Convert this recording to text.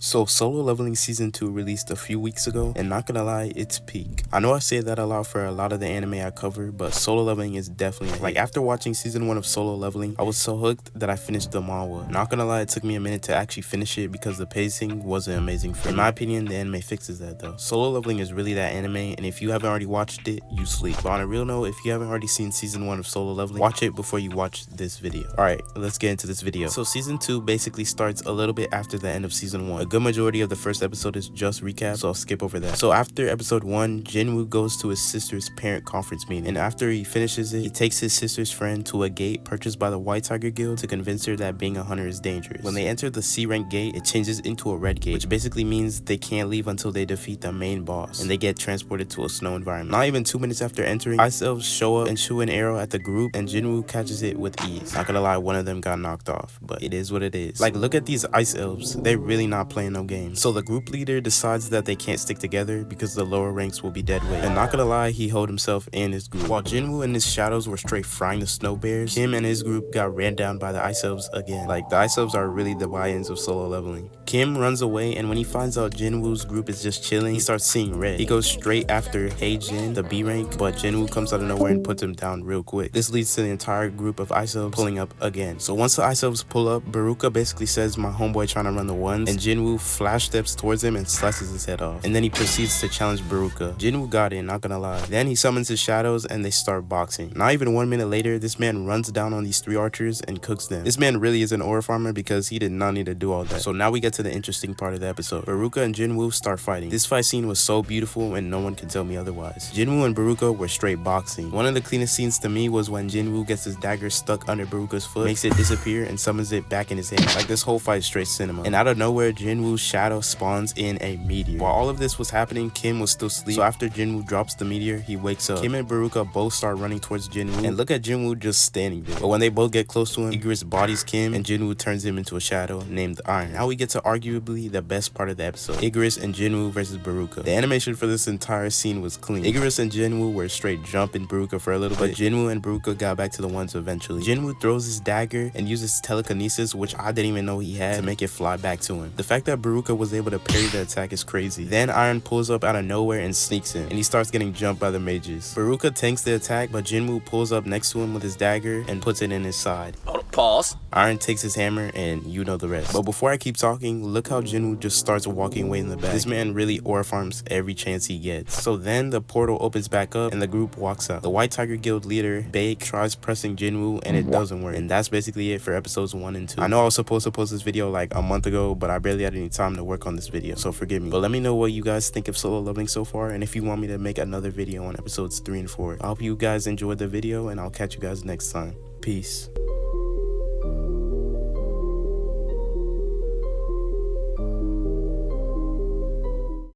So Solo Leveling Season 2 released a few weeks ago, and not gonna lie, it's peak. I know I say that a lot for a lot of the anime I cover, but Solo Leveling is definitely a hit. After watching Season 1 of Solo Leveling, I was so hooked that I finished the manhwa. Not gonna lie, it took me a minute to actually finish it because the pacing wasn't amazing for me. In my opinion, the anime fixes that though. Solo Leveling is really that anime, and if you haven't already watched it, you sleep. But on a real note, if you haven't already seen Season 1 of Solo Leveling, watch it before you watch this video. Alright, let's get into this video. So Season 2 basically starts a little bit after the end of Season 1. A good majority of the first episode is just recap, so I'll skip over that. So after episode 1, Jinwoo goes to his sister's parent conference meeting, and after he finishes it, he takes his sister's friend to a gate purchased by the White Tiger Guild to convince her that being a hunter is dangerous. When they enter the C-rank gate, it changes into a red gate, which basically means they can't leave until they defeat the main boss, and they get transported to a snow environment. Not even 2 minutes after entering, ice elves show up and shoot an arrow at the group, and Jinwoo catches it with ease. Not gonna lie, one of them got knocked off, but it is what it is. Look at these ice elves, they're really not playing no games. So the group leader decides that they can't stick together because the lower ranks will be dead weight. And not gonna lie, he held himself and his group. While Jinwoo and his shadows were straight frying the snow bears, Kim and his group got ran down by the ice elves again. The ice elves are really the buy-ins of Solo Leveling. Kim runs away, and when he finds out Jinwoo's group is just chilling, he starts seeing red. He goes straight after Heijin, the B rank, but Jinwoo comes out of nowhere and puts him down real quick. This leads to the entire group of ice elves pulling up again. So once the ice elves pull up, Baruka basically says, "My homeboy trying to run the ones," and Jinwoo flash steps towards him and slices his head off. And then he proceeds to challenge Baruka. Jinwoo got it, not gonna lie. Then he summons his shadows and they start boxing. Not even 1 minute later, this man runs down on these 3 archers and cooks them. This man really is an ore farmer because he did not need to do all that. So now we get to the interesting part of the episode. Baruka and Jinwoo start fighting. This fight scene was so beautiful and no one can tell me otherwise. Jinwoo and Baruka were straight boxing. One of the cleanest scenes to me was when Jinwoo gets his dagger stuck under Baruka's foot, makes it disappear, and summons it back in his hand. This whole fight is straight cinema. And out of nowhere, Jinwoo's shadow spawns in a meteor. While all of this was happening, Kim was still asleep. So after Jinwoo drops the meteor, he wakes up. Kim and Baruka both start running towards Jinwoo, and look at Jinwoo just standing there. But when they both get close to him, Igris bodies Kim, and Jinwoo turns him into a shadow named Iron. Now we get to arguably the best part of the episode: Igris and Jinwoo versus Baruka. The animation for this entire scene was clean. Igris and Jinwoo were straight jumping Baruka for a little bit, but Jinwoo and Baruka got back to the ones eventually. Jinwoo throws his dagger and uses telekinesis, which I didn't even know he had, to make it fly back to him. The fact that Baruka was able to parry the attack is crazy. Then Iron pulls up out of nowhere and sneaks in, and he starts getting jumped by the mages. Baruka tanks the attack, but Jinwoo pulls up next to him with his dagger and puts it in his side. Pause. Iron takes his hammer, and you know the rest. But before I keep talking, look how Jinwoo just starts walking away in the back. This man really ore farms every chance he gets. So then the portal opens back up and the group walks out. The White Tiger Guild leader, Baek, tries pressing Jinwoo and it doesn't work. And that's basically it for episodes 1 and 2. I know I was supposed to post this video a month ago, but I barely had any time to work on this video, so forgive me. But let me know what you guys think of Solo Leveling so far, and if you want me to make another video on episodes 3 and 4. I hope you guys enjoyed the video, and I'll catch you guys next time. Peace.